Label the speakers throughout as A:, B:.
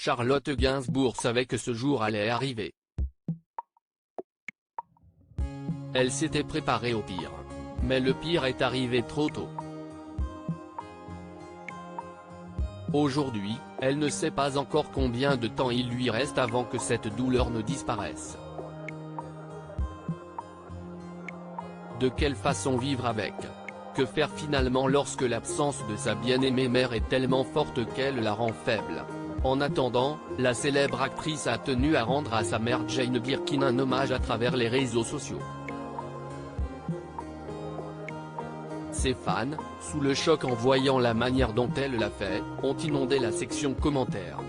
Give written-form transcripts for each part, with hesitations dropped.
A: Charlotte Gainsbourg savait que ce jour allait arriver. Elle s'était préparée au pire. Mais le pire est arrivé trop tôt. Aujourd'hui, elle ne sait pas encore combien de temps il lui reste avant que cette douleur ne disparaisse. De quelle façon vivre avec? Que faire finalement lorsque l'absence de sa bien-aimée mère est tellement forte qu'elle la rend faible? En attendant, la célèbre actrice a tenu à rendre à sa mère Jane Birkin un hommage à travers les réseaux sociaux. Ses fans, sous le choc en voyant la manière dont elle l'a fait, ont inondé la section commentaires.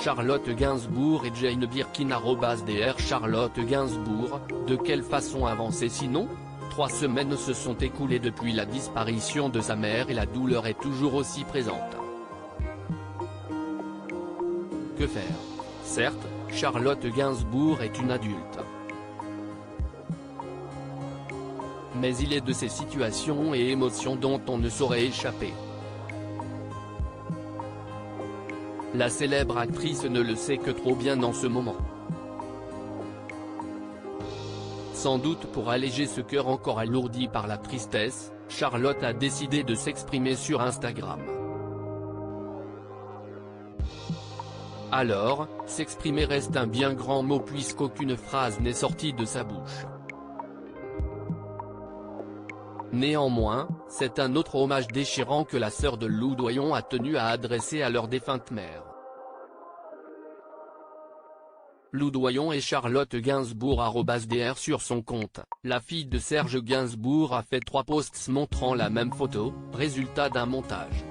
A: Charlotte Gainsbourg et Jane Birkin @Dr Charlotte Gainsbourg, de quelle façon avancer sinon? 3 semaines se sont écoulées depuis la disparition de sa mère et la douleur est toujours aussi présente. Que faire? Certes, Charlotte Gainsbourg est une adulte. Mais il est de ces situations et émotions dont on ne saurait échapper. La célèbre actrice ne le sait que trop bien en ce moment. Sans doute pour alléger ce cœur encore alourdi par la tristesse, Charlotte a décidé de s'exprimer sur Instagram. Alors, s'exprimer reste un bien grand mot puisqu'aucune phrase n'est sortie de sa bouche. Néanmoins, c'est un autre hommage déchirant que la sœur de Lou Doyon a tenu à adresser à leur défunte mère. Lou Doyon et Charlotte Gainsbourg @Dr sur son compte, la fille de Serge Gainsbourg a fait 3 posts montrant la même photo, résultat d'un montage.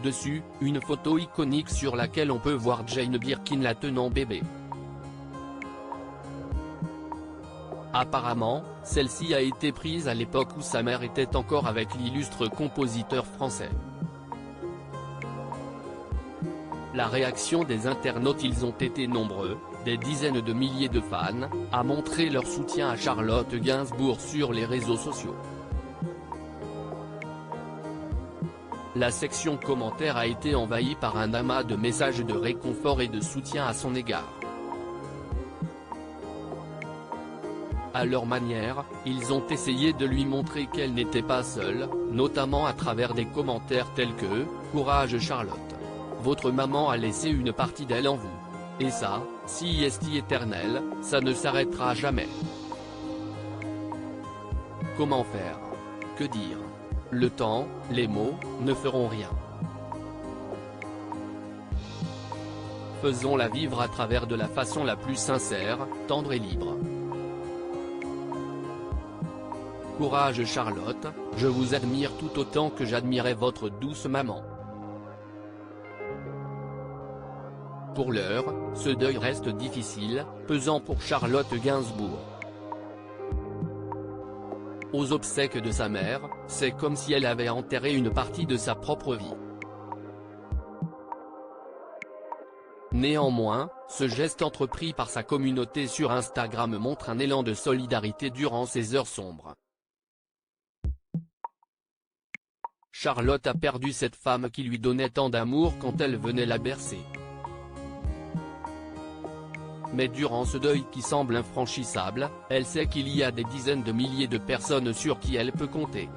A: Dessus, une photo iconique sur laquelle on peut voir Jane Birkin la tenant bébé. Apparemment, celle-ci a été prise à l'époque où sa mère était encore avec l'illustre compositeur français. La réaction des internautes, ils ont été nombreux, des dizaines de milliers de fans, à montrer leur soutien à Charlotte Gainsbourg sur les réseaux sociaux. La section commentaires a été envahie par un amas de messages de réconfort et de soutien à son égard. À leur manière, ils ont essayé de lui montrer qu'elle n'était pas seule, notamment à travers des commentaires tels que « Courage Charlotte. Votre maman a laissé une partie d'elle en vous. Et ça, si est éternel, ça ne s'arrêtera jamais. » Comment faire? Que dire? Le temps, les mots, ne feront rien. Faisons-la vivre à travers de la façon la plus sincère, tendre et libre. Courage Charlotte, je vous admire tout autant que j'admirais votre douce maman. Pour l'heure, ce deuil reste difficile, pesant pour Charlotte Gainsbourg. Aux obsèques de sa mère, c'est comme si elle avait enterré une partie de sa propre vie. Néanmoins, ce geste entrepris par sa communauté sur Instagram montre un élan de solidarité durant ces heures sombres. Charlotte a perdu cette femme qui lui donnait tant d'amour quand elle venait la bercer. Mais durant ce deuil qui semble infranchissable, elle sait qu'il y a des dizaines de milliers de personnes sur qui elle peut compter.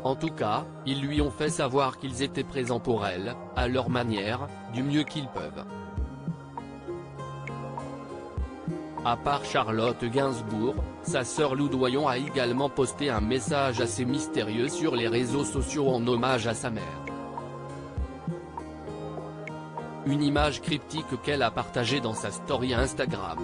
A: En tout cas, ils lui ont fait savoir qu'ils étaient présents pour elle, à leur manière, du mieux qu'ils peuvent. À part Charlotte Gainsbourg, sa sœur Lou Doyon a également posté un message assez mystérieux sur les réseaux sociaux en hommage à sa mère. Une image cryptique qu'elle a partagée dans sa story Instagram.